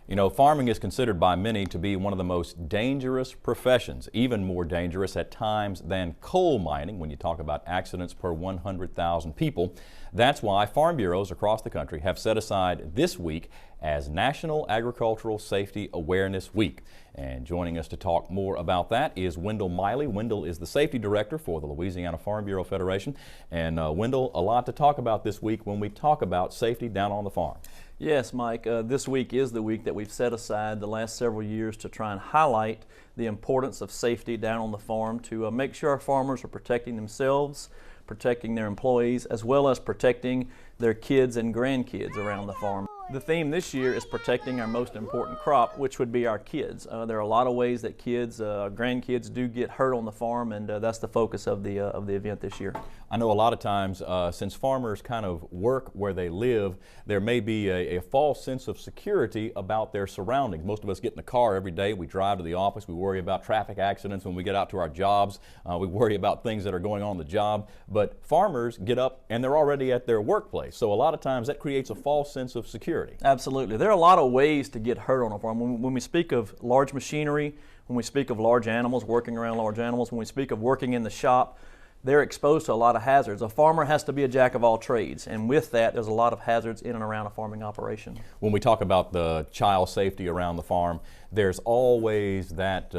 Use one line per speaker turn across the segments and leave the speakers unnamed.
You know, farming is considered by many to be one of the most dangerous professions, even more dangerous at times than coal mining when you talk about accidents per 100,000 people. That's why farm bureaus across the country have set aside this week as National Agricultural Safety Awareness Week. And joining us to talk more about that is Wendell Miley. Wendell is the safety director for the Louisiana Farm Bureau Federation. And Wendell, a lot to talk about this week when we talk about safety down on the farm.
Yes, Mike, this week is the week that we've set aside the last several years to try and highlight the importance of safety down on the farm to make sure our farmers are protecting themselves, protecting their employees, as well as protecting their kids and grandkids around the farm. The theme this year is protecting our most important crop, which would be our kids. There are a lot of ways that kids, grandkids do get hurt on the farm, and that's the focus of the event this year.
I know a lot of times, since farmers kind of work where they live, there may be a false sense of security about their surroundings. Most of us get in the car every day. We drive to the office. We worry about traffic accidents when we get out to our jobs. We worry about things that are going on in the job. But farmers get up and they're already at their workplace. So a lot of times that creates a false sense of security.
Absolutely. There are a lot of ways to get hurt on a farm. When we speak of large machinery, when we speak of large animals, working around large animals, when we speak of working in the shop, they're exposed to a lot of hazards. A farmer has to be a jack of all trades, and with that, there's a lot of hazards in and around a farming operation.
When we talk about the child safety around the farm, there's always that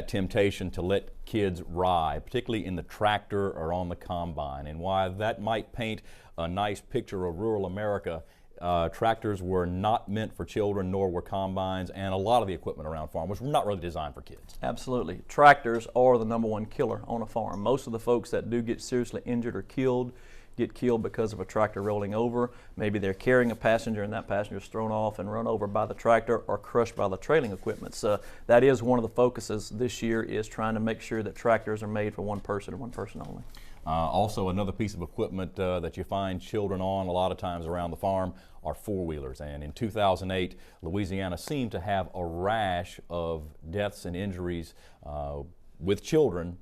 temptation to let kids ride, particularly in the tractor or on the combine. And while that might paint a nice picture of rural America, tractors were not meant for children, nor were combines, and a lot of the equipment around farm was not really designed for kids.
Absolutely. Tractors are the #1 killer on a farm. Most of the folks that do get seriously injured or killed get killed because of a tractor rolling over. Maybe they're carrying a passenger and that passenger is thrown off and run over by the tractor or crushed by the trailing equipment. So that is one of the focuses this year, is trying to make sure that tractors are made for one person and one person only.
Also, another piece of equipment that you find children on a lot of times around the farm are four-wheelers. And in 2008, Louisiana seemed to have a rash of deaths and injuries with children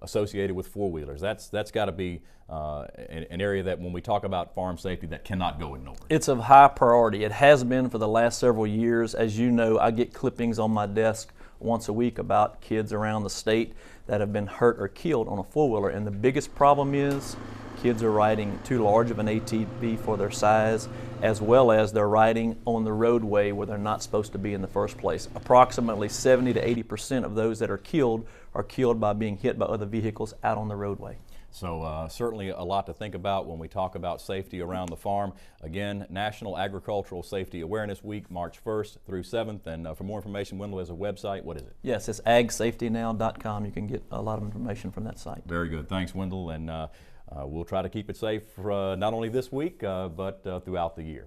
associated with four-wheelers. That's got to be an area that, when we talk about farm safety, that cannot go ignored.
It's of high priority. It has been for the last several years. As you know, I get clippings on my desk once a week about kids around the state that have been hurt or killed on a four-wheeler, and the biggest problem is kids are riding too large of an ATV for their size, as well as they're riding on the roadway where they're not supposed to be in the first place. Approximately 70 to 80% of those that are killed by being hit by other vehicles out on the roadway.
So certainly a lot to think about when we talk about safety around the farm. Again, National Agricultural Safety Awareness Week, March 1st through 7th. And for more information, Wendell has a website. What is it?
Yes, it's agsafetynow.com. You can get a lot of information from that site.
Very good. Thanks, Wendell. And we'll try to keep it safe not only this week, but throughout the year.